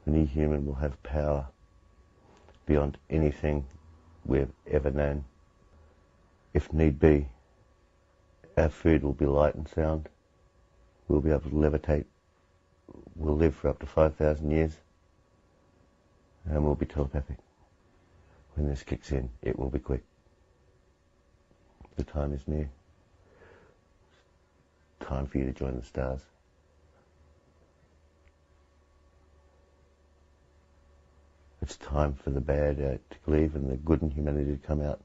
The new human will have power beyond anything we've ever known. If need be, our food will be light and sound. We'll be able to levitate. We'll live for up to 5,000 years. And we'll be telepathic. When this kicks in, it will be quick. The time is near. It's time for you to join the stars. It's time for the bad to leave and the good in humanity to come out.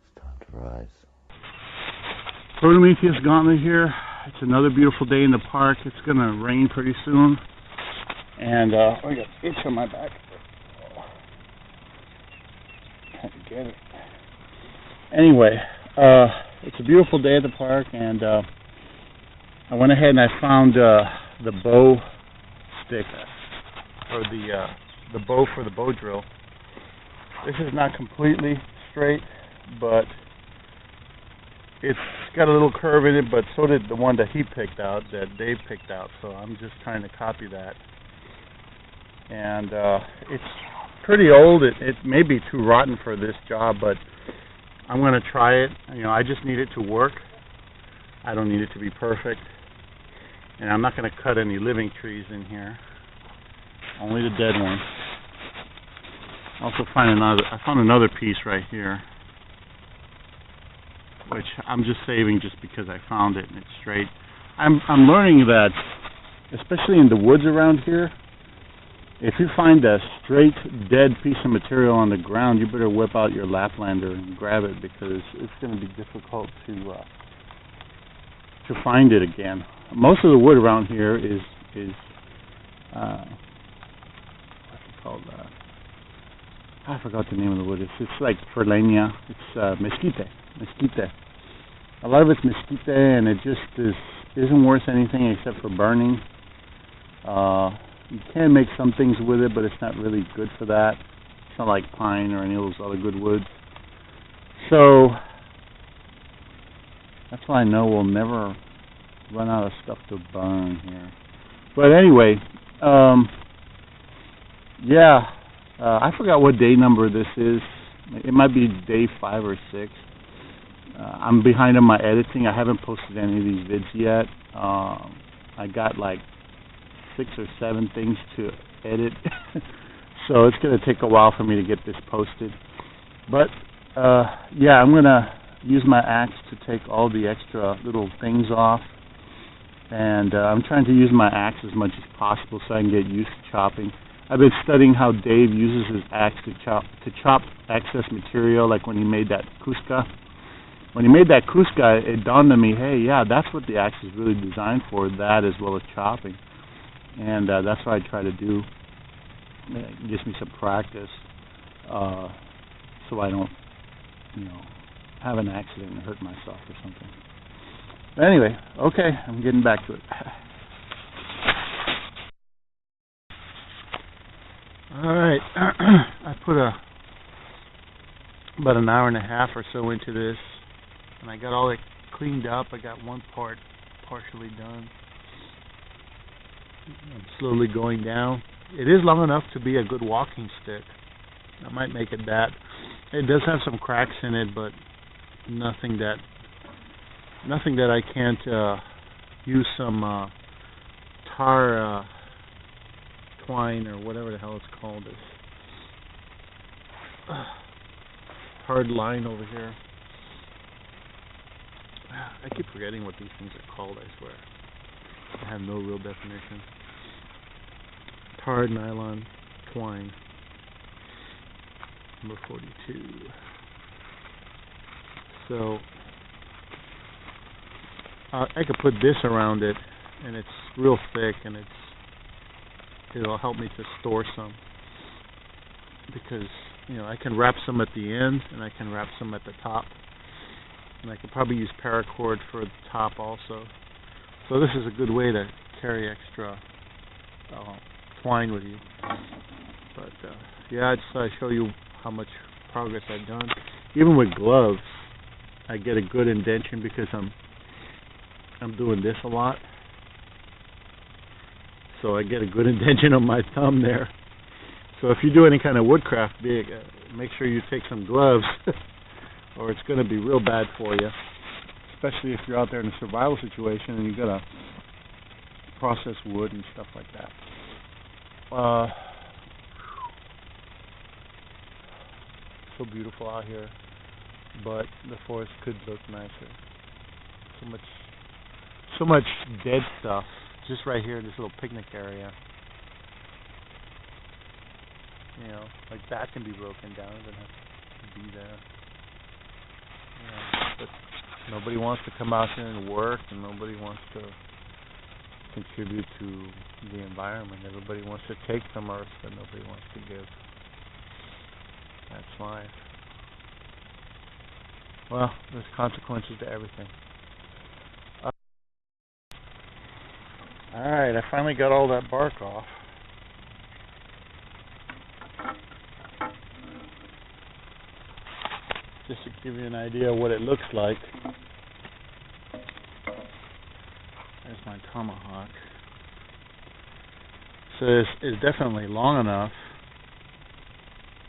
It's time to rise. Prometheus Gauntlet here. It's another beautiful day in the park. It's going to rain pretty soon. And I got an itch on my back. Can't get it. Anyway, it's a beautiful day at the park, and I went ahead and I found the bow stick, or the bow for the bow drill. This is not completely straight, but it's got a little curve in it, but so did the one that he picked out, that Dave picked out, so I'm just trying to copy that. And it's pretty old. It may be too rotten for this job, but I'm going to try it. You know, I just need it to work. I don't need it to be perfect. And I'm not going to cut any living trees in here, only the dead ones. I also found another piece right here, which I'm just saving just because I found it and it's straight. I'm learning that, especially in the woods around here, if you find a straight, dead piece of material on the ground, you better whip out your Laplander and grab it, because it's going to be difficult to find it again. Most of the wood around here is what's it called? I forgot the name of the wood. It's like Ferlenia. It's mesquite. A lot of it's mesquite, and it just isn't worth anything except for burning. You can make some things with it, but it's not really good for that. It's not like pine or any of those other good woods. So that's why I know we'll never run out of stuff to burn here. But anyway, I forgot what day number this is. It might be day 5 or 6. I'm behind on my editing. I haven't posted any of these vids yet. I got like 6 or 7 things to edit, so it's going to take a while for me to get this posted. But I'm going to use my axe to take all the extra little things off, and I'm trying to use my axe as much as possible so I can get used to chopping. I've been studying how Dave uses his axe to chop excess material, like when he made that Cusca. When he made that Cusca, it dawned on me, hey, yeah, that's what the axe is really designed for, that as well as chopping. And that's what I try to do. It gives me some practice, so I don't, have an accident and hurt myself or something. But anyway, okay, I'm getting back to it. All right, I put about an hour and a half or so into this, and I got all it cleaned up. I got one part partially done. I'm slowly going down. It is long enough to be a good walking stick. I might make it that. It does have some cracks in it, but nothing that I can't use some tar twine or whatever the hell it's called. This hard line over here. I keep forgetting what these things are called, I swear. I have no real definition. Tarred nylon twine, number 42. So I could put this around it, and it's real thick, and it'll help me to store some, because I can wrap some at the end, and I can wrap some at the top, and I could probably use paracord for the top also. So this is a good way to carry extra twine with you. But I just thought I'd show you how much progress I've done. Even with gloves, I get a good indentation because I'm doing this a lot. so I get a good indentation on my thumb there. So if you do any kind of woodcraft, make sure you take some gloves, or it's going to be real bad for you. Especially if you're out there in a survival situation and you've got to process wood and stuff like that. So beautiful out here, but the forest could look nicer. So much dead stuff just right here in this little picnic area. You know, like that can be broken down. It doesn't have to be there. You know, but nobody wants to come out here and work, and nobody wants to contribute to the environment. Everybody wants to take from Earth, but nobody wants to give. That's life. Well, there's consequences to everything. Alright, I finally got all that bark off. Just to give you an idea of what it looks like. There's my tomahawk. So this is definitely long enough,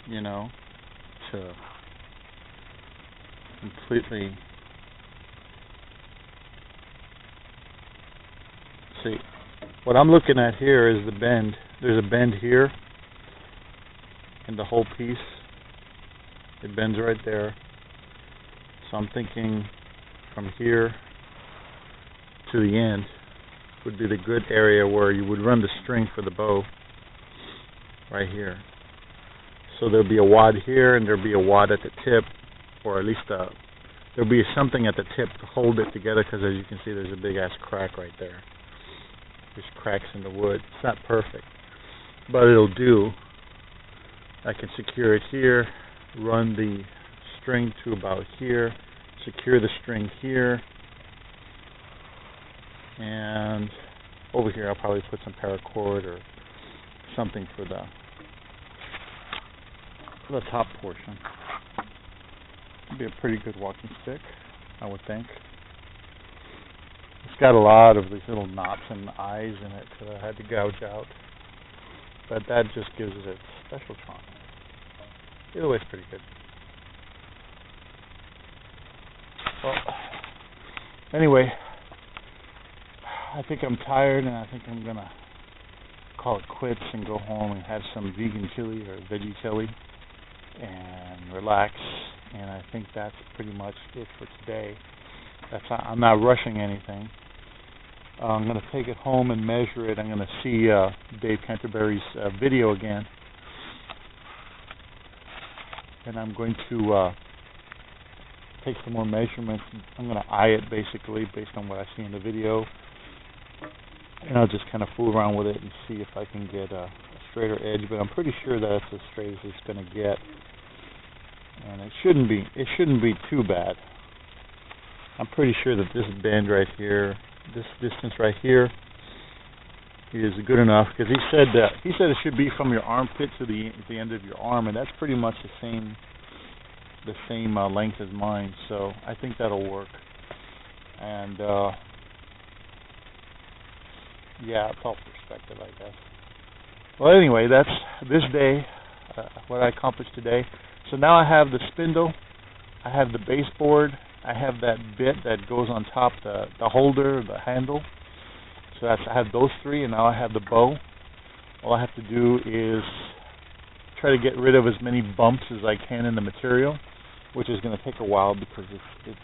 you know, to completely see. What I'm looking at here is the bend. There's a bend here in the whole piece. It bends right there. So I'm thinking from here to the end would be the good area where you would run the string for the bow, right here. So there'll be a wad here, and there'll be a wad at the tip, or at least there'll be something at the tip to hold it together, because as you can see there's a big ass crack right there. There's cracks in the wood. It's not perfect, but it'll do. I can secure it here, run the string to about here, secure the string here, and over here I'll probably put some paracord or something for the top portion. It'll be a pretty good walking stick, I would think. It's got a lot of these little knots and eyes in it that I had to gouge out, but that just gives it a special charm. Either way, it's pretty good. Well, anyway, I think I'm tired, and I think I'm gonna call it quits and go home and have some vegan chili or veggie chili and relax. And I think that's pretty much it for today. I'm not rushing anything. I'm going to take it home and measure it. I'm going to see Dave Canterbury's video again. And I'm going to take some more measurements. I'm going to eye it basically based on what I see in the video. And I'll just kind of fool around with it and see if I can get a straighter edge. But I'm pretty sure that it's as straight as it's going to get. And it shouldn't be too bad. I'm pretty sure that this bend right here, this distance right here, is good enough, because he said it should be from your armpit to the end of your arm, and that's pretty much the same length as mine. So I think that'll work. And yeah, it's all perspective, I guess. Well, anyway, that's this day, what I accomplished today. So now I have the spindle, I have the baseboard, I have that bit that goes on top, the holder, the handle. So I have those three, and now I have the bow. All I have to do is try to get rid of as many bumps as I can in the material, which is going to take a while because it's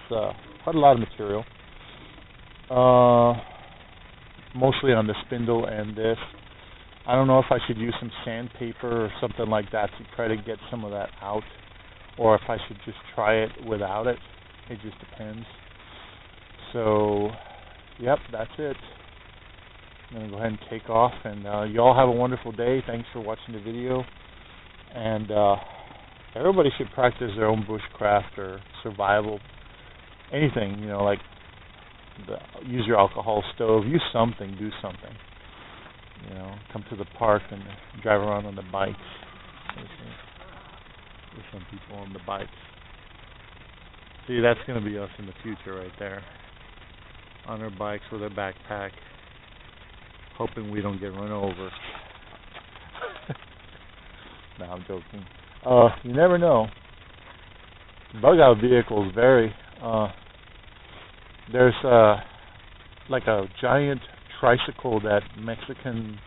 quite a lot of material. Mostly on the spindle and this. I don't know if I should use some sandpaper or something like that to try to get some of that out, or if I should just try it without it. It just depends. So, yep, that's it. I'm going to go ahead and take off, and you all have a wonderful day. Thanks for watching the video. And everybody should practice their own bushcraft or survival, anything, you know, like use your alcohol stove, use something, do something. You know, come to the park and drive around on the bikes. There's some people on the bikes. See, that's going to be us in the future right there. On our bikes with a backpack, hoping we don't get run over. No, I'm joking. You never know. Bug out vehicles vary. There's like a giant tricycle that Mexican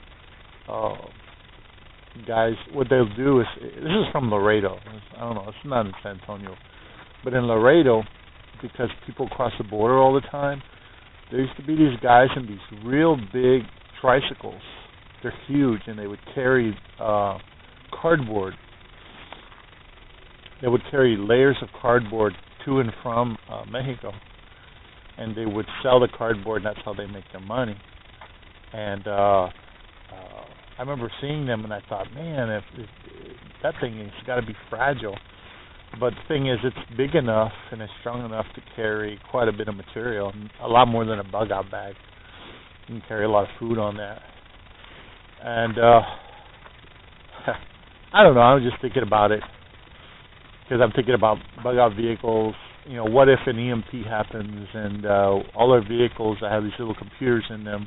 guys, what they'll do is, this is from Laredo. I don't know, it's not in San Antonio. But in Laredo, because people cross the border all the time, there used to be these guys in these real big tricycles. They're huge, and they would carry cardboard. They would carry layers of cardboard to and from Mexico, and they would sell the cardboard, and that's how they make their money. And I remember seeing them, and I thought, man, if that thing has got to be fragile. But the thing is, it's big enough and it's strong enough to carry quite a bit of material, a lot more than a bug-out bag. You can carry a lot of food on that. And I don't know, I was just thinking about it, because I'm thinking about bug-out vehicles. You know, what if an EMP happens and all our vehicles that have these little computers in them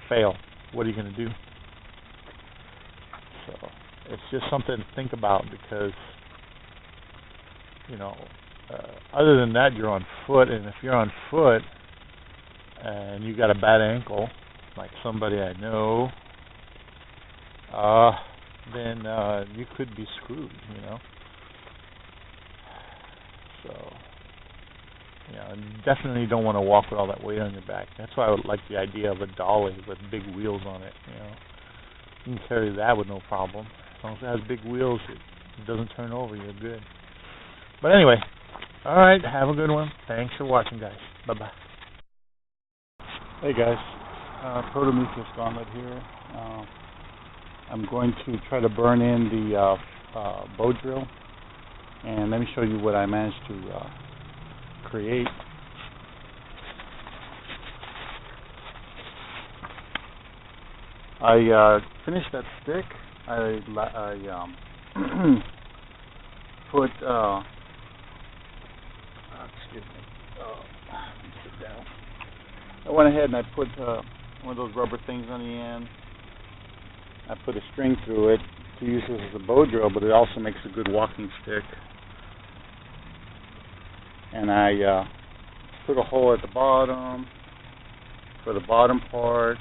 fail? What are you going to do? So it's just something to think about, because, you know, other than that, you're on foot, and if you're on foot and you got a bad ankle, like somebody I know, then you could be screwed, you know. So, you know, definitely don't want to walk with all that weight on your back. That's why I would like the idea of a dolly with big wheels on it, you know. You can carry that with no problem. As long as it has big wheels, it doesn't turn over, you're good. But anyway, all right, have a good one. Thanks for watching, guys. Bye-bye. Hey, guys. Prometheus Gauntlet here. I'm going to try to burn in the bow drill. And let me show you what I managed to create. I finished that stick. I put excuse me. Let me sit down. I went ahead and I put one of those rubber things on the end. I put a string through it to use this as a bow drill, but it also makes a good walking stick. And I put a hole at the bottom for the bottom part.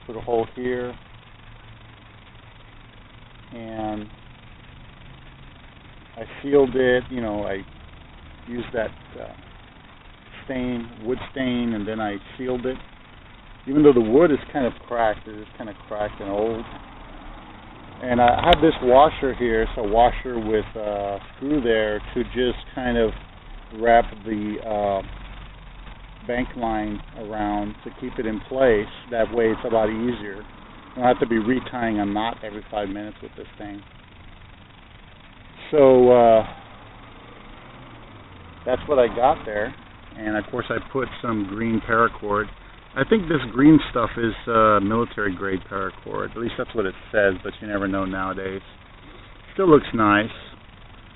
Put a hole here. And I sealed it, you know, I used that wood stain, and then I sealed it. Even though the wood is kind of cracked, it is kind of cracked and old. And I have this washer here, it's a washer with a screw there to just kind of wrap the bank line around to keep it in place. That way it's a lot easier. I don't have to be retying a knot every 5 minutes with this thing. So that's what I got there. And of course I put some green paracord. I think this green stuff is military grade paracord. At least that's what it says, but you never know nowadays. Still looks nice.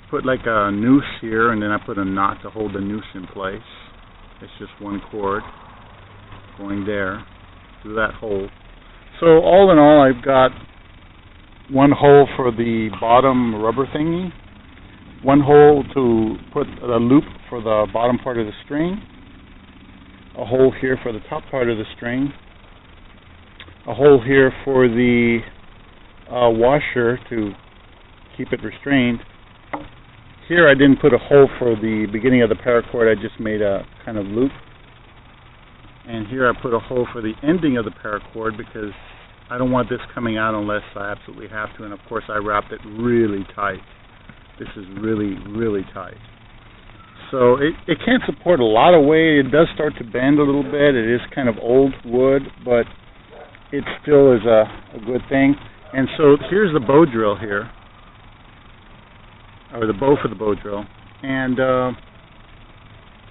Put like a noose here, and then I put a knot to hold the noose in place. It's just one cord going there through that hole. So all in all, I've got one hole for the bottom rubber thingy, one hole to put a loop for the bottom part of the string, a hole here for the top part of the string, a hole here for the washer to keep it restrained. Here I didn't put a hole for the beginning of the paracord, I just made a kind of loop. And here I put a hole for the ending of the paracord because I don't want this coming out unless I absolutely have to. And of course I wrapped it really tight. This is really, really tight. So it can't support a lot of weight. It does start to bend a little bit. It is kind of old wood, but it still is a good thing. And so here's the bow drill here, or the bow for the bow drill. And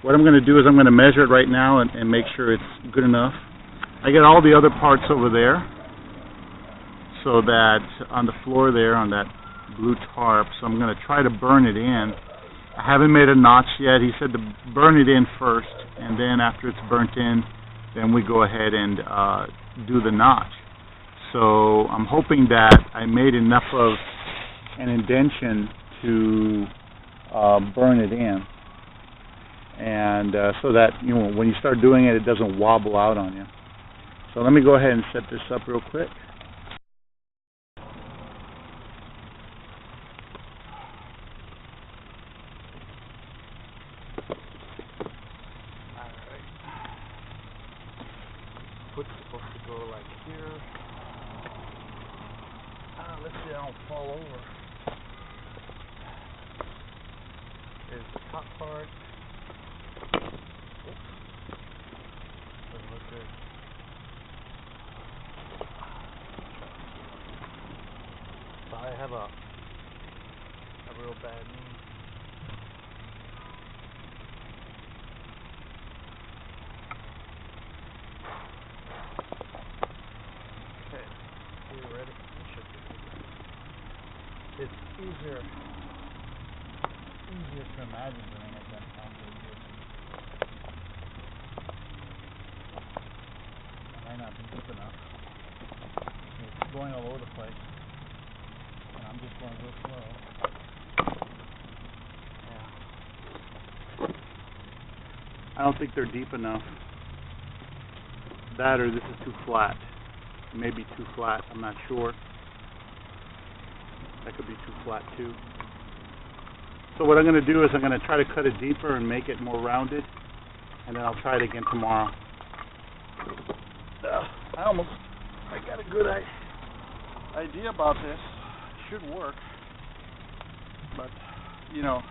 what I'm going to do is I'm going to measure it right now and make sure it's good enough. I got all the other parts over there, so that on the floor there, on that blue tarp, so I'm going to try to burn it in. I haven't made a notch yet. He said to burn it in first, and then after it's burnt in, then we go ahead and do the notch. so I'm hoping that I made enough of an indentation to burn it in, and so that, you know, when you start doing it, it doesn't wobble out on you. So let me go ahead and set this up real quick. Foot's supposed to go like here. Let's see, I don't fall over. There's the top part. Oops. Doesn't look good. So I have a real bad knee. Ready? It's easier to imagine doing it than actually doing it. It might not be deep enough. It's going all over the place, and I'm just going real slow. Yeah. I don't think they're deep enough. That or this is too flat. Maybe too flat, I'm not sure. That could be too flat too. So what I'm going to do is I'm going to try to cut it deeper and make it more rounded, and then I'll try it again tomorrow. I got a good idea about this. It should work, but you know,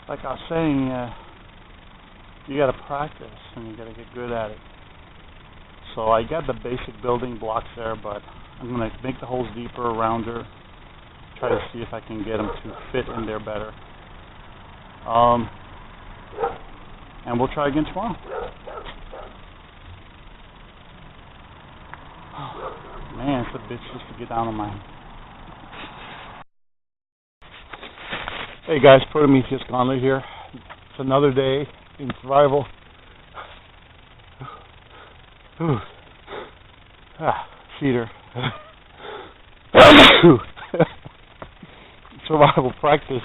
like I was saying, you got to practice and you got to get good at it. So I got the basic building blocks there, but I'm going to make the holes deeper, rounder, try to see if I can get them to fit in there better. And we'll try again tomorrow. Oh, man, it's a bitch just to get down on my... Hey guys, Prometheus Gauntlet here. It's another day in survival. Cheater. Survival practice.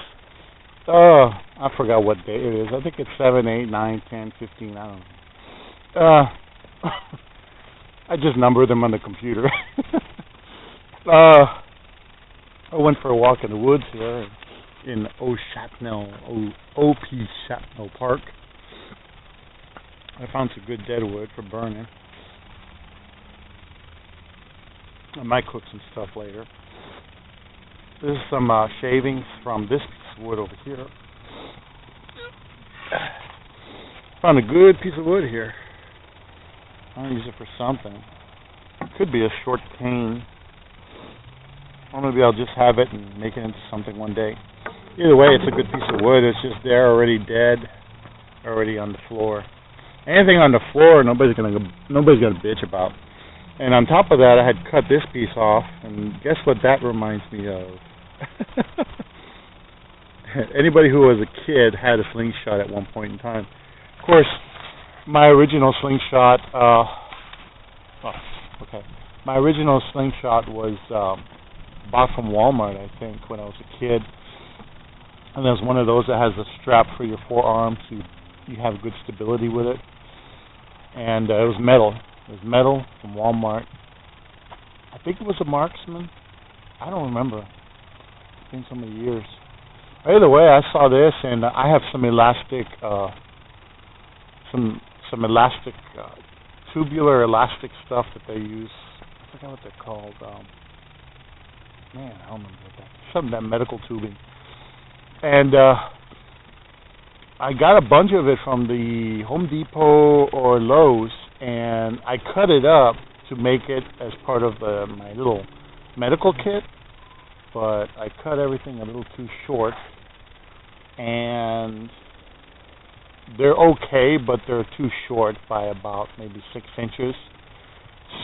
Oh, I forgot what day it is. I think it's 7, 8, 9, 10, 15, I don't know. I just number them on the computer. I went for a walk in the woods here in OP Chatnell Park. I found some good dead wood for burning. I might cook some stuff later. This is some shavings from this piece of wood over here. Found a good piece of wood here. I'm going to use it for something. It could be a short cane. Or maybe I'll just have it and make it into something one day. Either way, it's a good piece of wood. It's just there already dead, already on the floor. Anything on the floor, nobody's gonna bitch about. And on top of that, I had cut this piece off, and guess what that reminds me of? Anybody who was a kid had a slingshot at one point in time. Of course, my original slingshot. My original slingshot was bought from Walmart, I think, when I was a kid. And there's one of those that has a strap for your forearm, so you have good stability with it. And it was metal. It was metal from Walmart. I think it was a Marksman. I don't remember. It's been so many years. Either way, I saw this, and I have some elastic, tubular elastic stuff that they use. I forgot what they're called. Man, I don't remember what that. Some of that medical tubing. And I got a bunch of it from the Home Depot or Lowe's, and I cut it up to make it as part of my little medical kit, but I cut everything a little too short, and they're okay, but they're too short by about maybe 6 inches.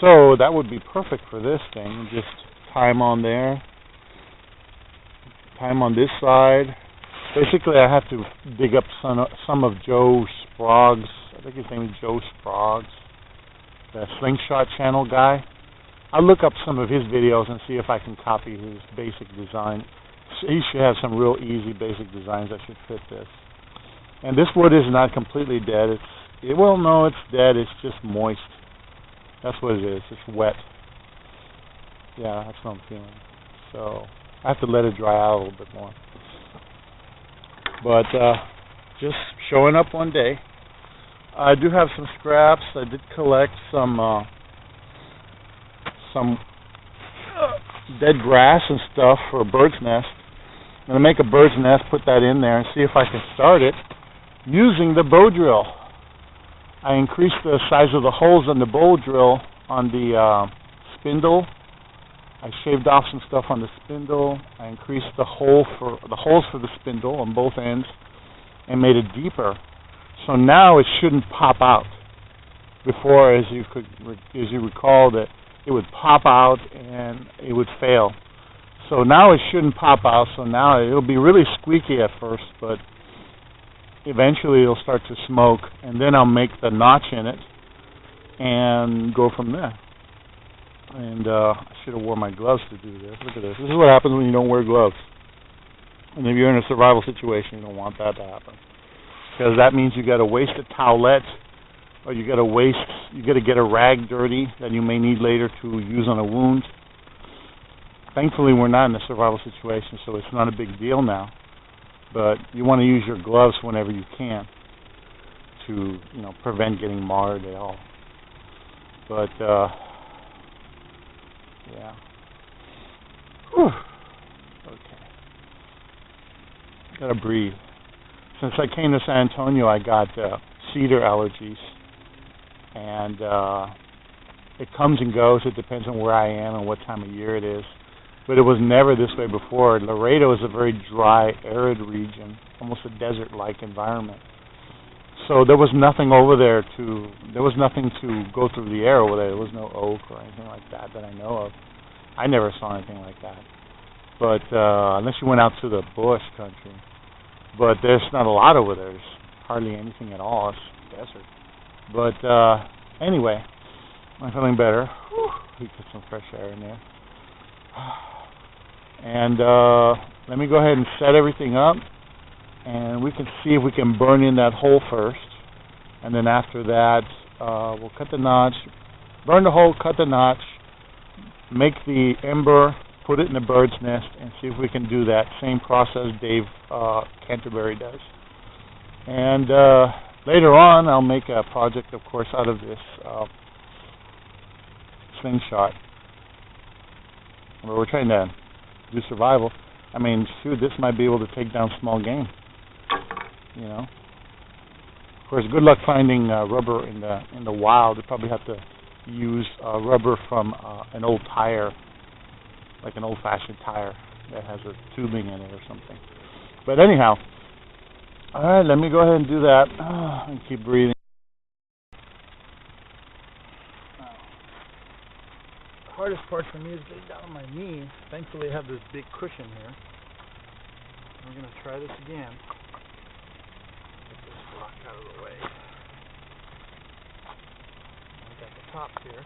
So that would be perfect for this thing. Just tie them on there, tie them on this side. Basically, I have to dig up some of Joe Sprague's, I think his name is Joe Sproggs, the Slingshot channel guy. I'll look up some of his videos and see if I can copy his basic design. He should have some real easy basic designs that should fit this. And this wood is not completely dead. No, it's dead. It's just moist. That's what it is. It's wet. Yeah, that's what I'm feeling. So I have to let it dry out a little bit more. But just showing up one day. I do have some scraps. I did collect some dead grass and stuff for a bird's nest. I'm going to make a bird's nest, put that in there, and see if I can start it using the bow drill. I increased the size of the holes on the bow drill on the spindle. I shaved off some stuff on the spindle. I increased the holes for the spindle on both ends and made it deeper. So now it shouldn't pop out. Before, as you recall, that it would pop out and it would fail. So now it shouldn't pop out. So now it'll be really squeaky at first, but eventually it'll start to smoke, and then I'll make the notch in it and go from there. And I should have worn my gloves to do this. Look at this. This is what happens when you don't wear gloves. And if you're in a survival situation, you don't want that to happen, because that means you got to waste a towelette, or you got to get a rag dirty that you may need later to use on a wound. Thankfully, we're not in a survival situation, so it's not a big deal now. But you want to use your gloves whenever you can to, prevent getting marred at all. But yeah. Whew. Okay. Gotta breathe. Since I came to San Antonio, I got cedar allergies, and it comes and goes. It depends on where I am and what time of year it is. But it was never this way before. Laredo is a very dry, arid region, almost a desert-like environment. So there was nothing over there there was nothing to go through the air over there. There was no oak or anything like that I know of. I never saw anything like that. But unless you went out to the bush country. But there's not a lot over there. There's hardly anything at all. It's desert. But anyway, I'm feeling better. Whew. We get some fresh air in there. And let me go ahead and set everything up, and we can see if we can burn in that hole first, and then after that we'll cut the notch, burn the hole, cut the notch, make the ember, put it in the bird's nest, and see if we can do that same process Dave Canterbury does. And later on I'll make a project, of course, out of this Slingshot. We're trying to do survival. I mean, shoot, this might be able to take down small game. Of course, good luck finding rubber in the wild. You probably have to use rubber from an old tire, like an old-fashioned tire that has a tubing in it or something. But anyhow, all right, let me go ahead and do that and keep breathing. The hardest part for me is getting down on my knees. Thankfully, I have this big cushion here. We're going to try this again. Get this rock out of the way. We got the top here.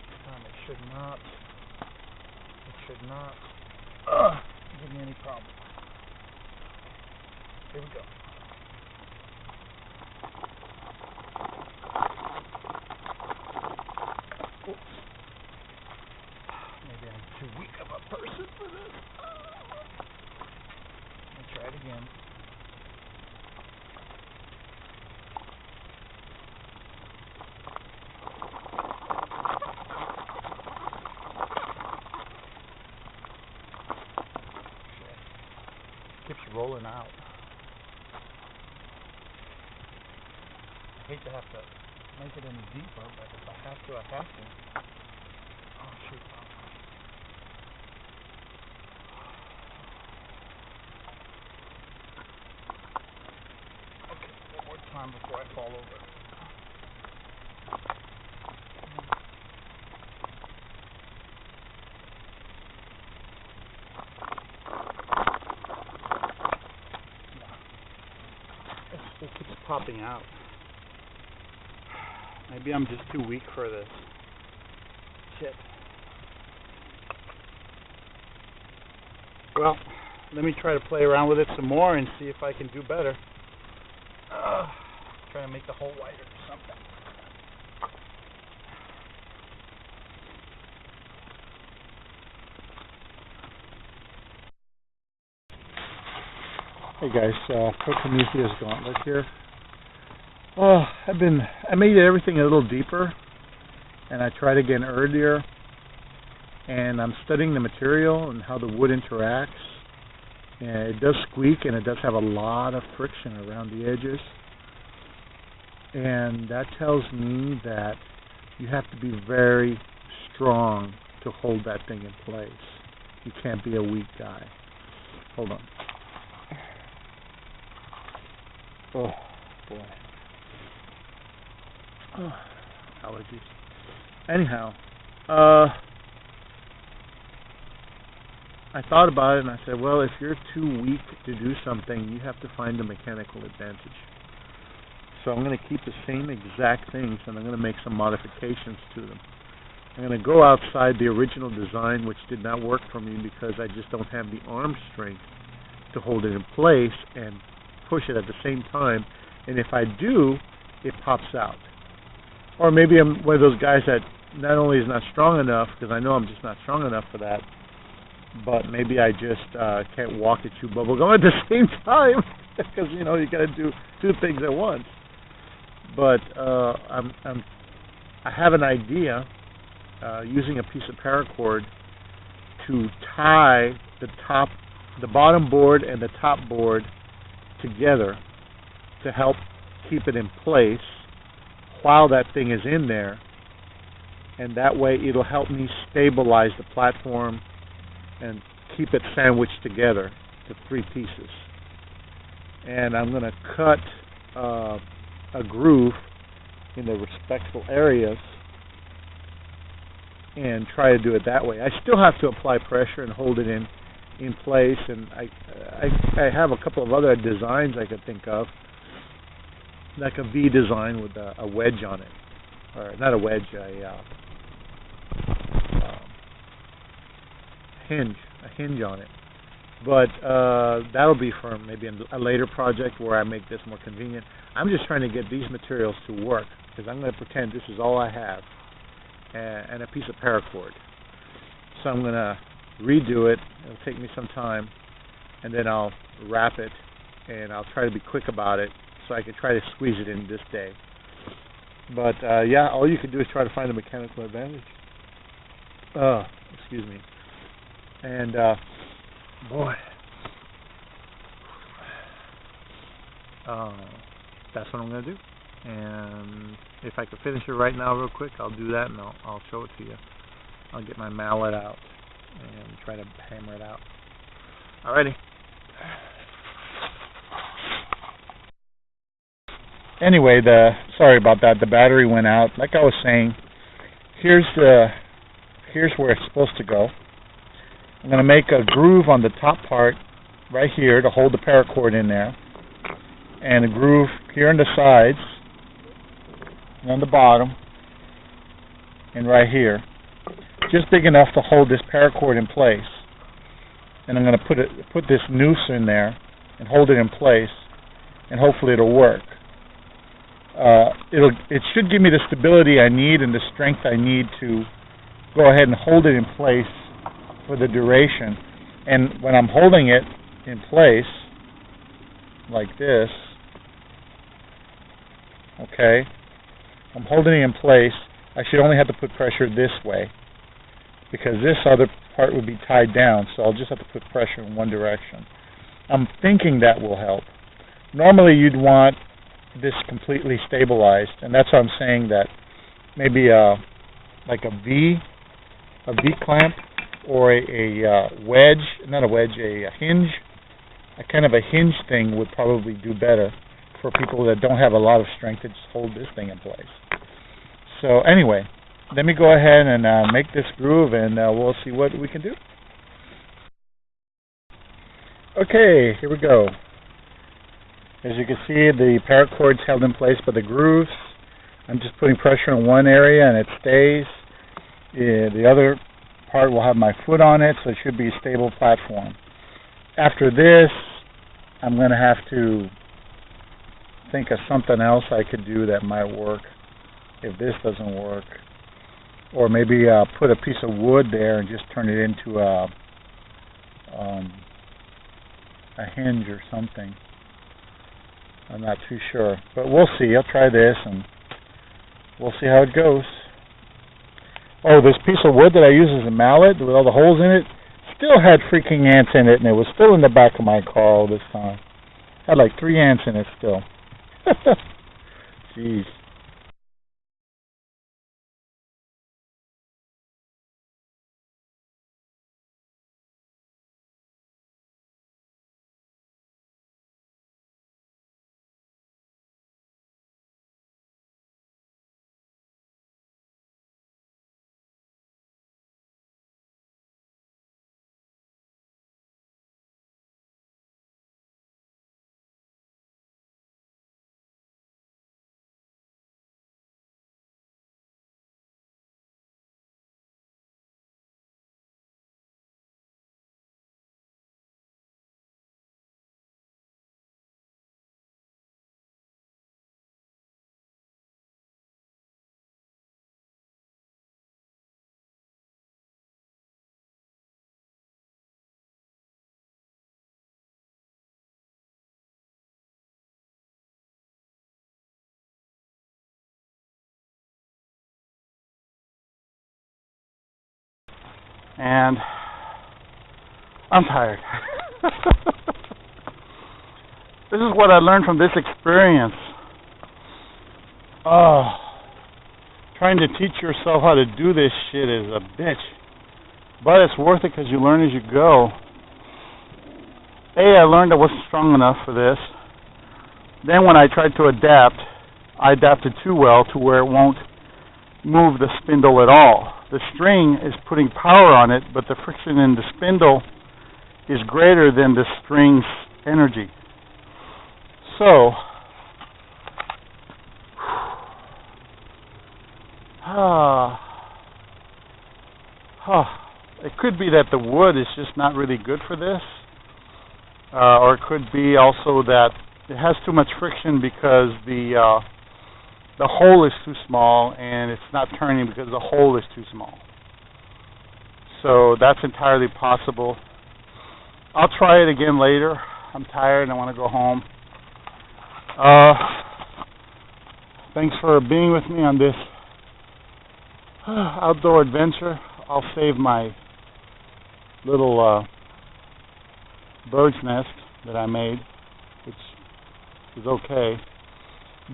This time it should not give me any problem. Here we go. Maybe I'm too weak of a person for this. Let me try it again. Keeps rolling out. I hate to have to make it any deeper, but if I have to, I have to. Oh, shoot. Okay, one more time before I fall over. It keeps popping out. Maybe I'm just too weak for this. Shit. Well, let me try to play around with it some more and see if I can do better. Try to make the hole wider or something. Hey guys, Prometheus Gauntlet here. I made everything a little deeper, and I tried again earlier, and I'm studying the material and how the wood interacts. And it does squeak, and it does have a lot of friction around the edges, and that tells me that you have to be very strong to hold that thing in place. You can't be a weak guy. Hold on. Oh boy. Oh, allergies. Anyhow, I thought about it and I said, well, if you're too weak to do something, you have to find a mechanical advantage. So I'm going to keep the same exact things, and I'm going to make some modifications to them. I'm going to go outside the original design, which did not work for me because I just don't have the arm strength to hold it in place and push it at the same time. And if I do, it pops out. Or maybe I'm one of those guys that not only is not strong enough, because I know I'm just not strong enough for that, but maybe I just can't walk and chew bubble gum at the same time, because you got to do two things at once. But I have an idea using a piece of paracord to tie the bottom board and the top board together to help keep it in place while that thing is in there, and that way it'll help me stabilize the platform and keep it sandwiched together to three pieces. And I'm going to cut a groove in the respectful areas and try to do it that way. I still have to apply pressure and hold it in place, and I have a couple of other designs I could think of, like a V design with a wedge on it, or not a wedge, a hinge on it. But that'll be for maybe a later project where I make this more convenient. I'm just trying to get these materials to work, because I'm going to pretend this is all I have, and a piece of paracord. So I'm going to redo it. It'll take me some time, and then I'll wrap it, and I'll try to be quick about it so I can try to squeeze it in this day. But yeah, all you can do is try to find a mechanical advantage. Excuse me. And boy, that's what I'm going to do. And if I could finish it right now real quick, I'll do that, and I'll show it to you. I'll get my mallet out and try to hammer it out. Alrighty. Anyway, sorry about that. The battery went out. Like I was saying, here's where it's supposed to go. I'm going to make a groove on the top part right here to hold the paracord in there, and a groove here on the sides and on the bottom and right here, just big enough to hold this paracord in place. And I'm going to put this noose in there and hold it in place, and hopefully it'll work. It should give me the stability I need and the strength I need to go ahead and hold it in place for the duration. And when I'm holding it in place like this, okay, I'm holding it in place, I should only have to put pressure this way, because this other part would be tied down, so I'll just have to put pressure in one direction. I'm thinking that will help. Normally you'd want this completely stabilized, and that's why I'm saying that maybe like a V clamp, or a wedge, not a wedge, a hinge, a kind of a hinge thing would probably do better for people that don't have a lot of strength to just hold this thing in place. So anyway, let me go ahead and make this groove, and we'll see what we can do. Okay, here we go. As you can see, the paracord's held in place by the grooves. I'm just putting pressure in one area and it stays. The other part will have my foot on it, so it should be a stable platform. After this, I'm going to have to think of something else I could do that might work if this doesn't work. Or maybe put a piece of wood there and just turn it into a hinge or something. I'm not too sure, but we'll see. I'll try this and we'll see how it goes. Oh, this piece of wood that I use as a mallet with all the holes in it still had freaking ants in it, and it was still in the back of my car all this time. Had like 3 ants in it still. Jeez. And I'm tired. This is what I learned from this experience. Trying to teach yourself how to do this shit is a bitch. But it's worth it because you learn as you go. I learned I wasn't strong enough for this. Then when I tried to adapt, I adapted too well to where it won't move the spindle at all. The string is putting power on it, but the friction in the spindle is greater than the string's energy. So, it could be that the wood is just not really good for this, or it could be also that it has too much friction because the hole is too small and it's not turning because the hole is too small. So that's entirely possible. I'll try it again later. I'm tired and I want to go home. Thanks for being with me on this outdoor adventure. I'll save my little bird's nest that I made, which is okay.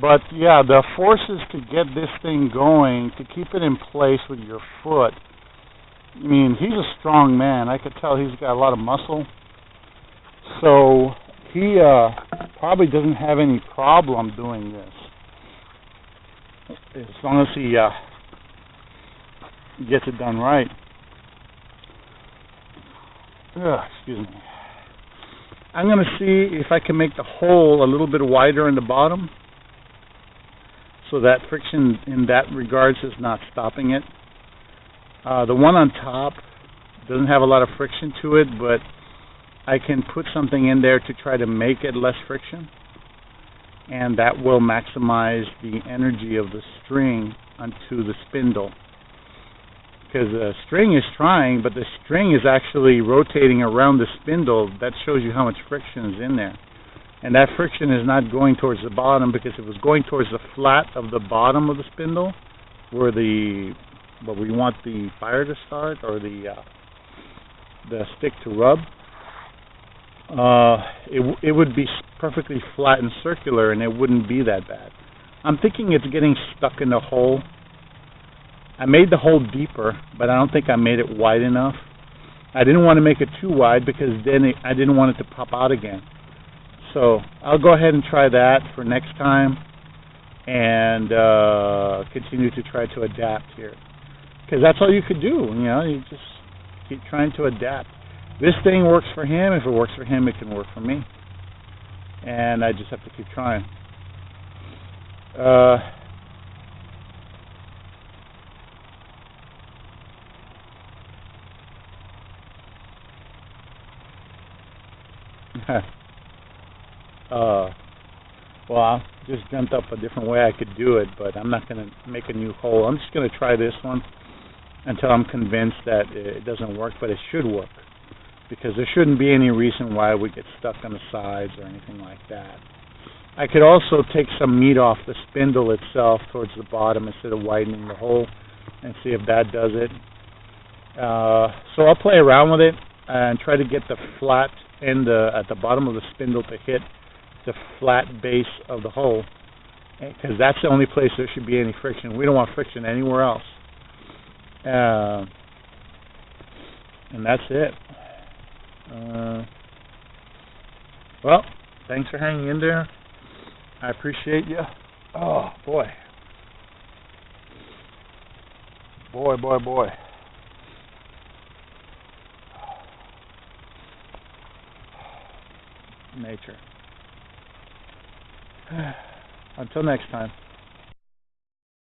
But yeah, the forces to get this thing going, to keep it in place with your foot. I mean, he's a strong man. I could tell he's got a lot of muscle. So he probably doesn't have any problem doing this, as long as he gets it done right. Excuse me. I'm going to see if I can make the hole a little bit wider in the bottom, so that friction in that regards is not stopping it. The one on top doesn't have a lot of friction to it, but I can put something in there to try to make it less friction, and that will maximize the energy of the string onto the spindle. Because the string is trying, but the string is actually rotating around the spindle. That shows you how much friction is in there. And that friction is not going towards the bottom, because if it was going towards the flat of the bottom of the spindle, where we want the fire to start, or the stick to rub, it would be perfectly flat and circular, and it wouldn't be that bad. I'm thinking it's getting stuck in the hole. I made the hole deeper, but I don't think I made it wide enough. I didn't want to make it too wide, because then I didn't want it to pop out again. So I'll go ahead and try that for next time, and continue to try to adapt here. Because that's all you could do, you know, you just keep trying to adapt. This thing works for him. If it works for him, it can work for me. And I just have to keep trying. Well, I just dreamt up a different way I could do it, but I'm not going to make a new hole. I'm just going to try this one until I'm convinced that it doesn't work, but it should work, because there shouldn't be any reason why we get stuck on the sides or anything like that. I could also take some meat off the spindle itself towards the bottom instead of widening the hole and see if that does it. So I'll play around with it and try to get the flat end at the bottom of the spindle to hit the flat base of the hole, because that's the only place there should be any friction. We don't want friction anywhere else. And that's it. Well, thanks for hanging in there. I appreciate you. Oh, boy. Boy, boy, boy. Nature. Until next time.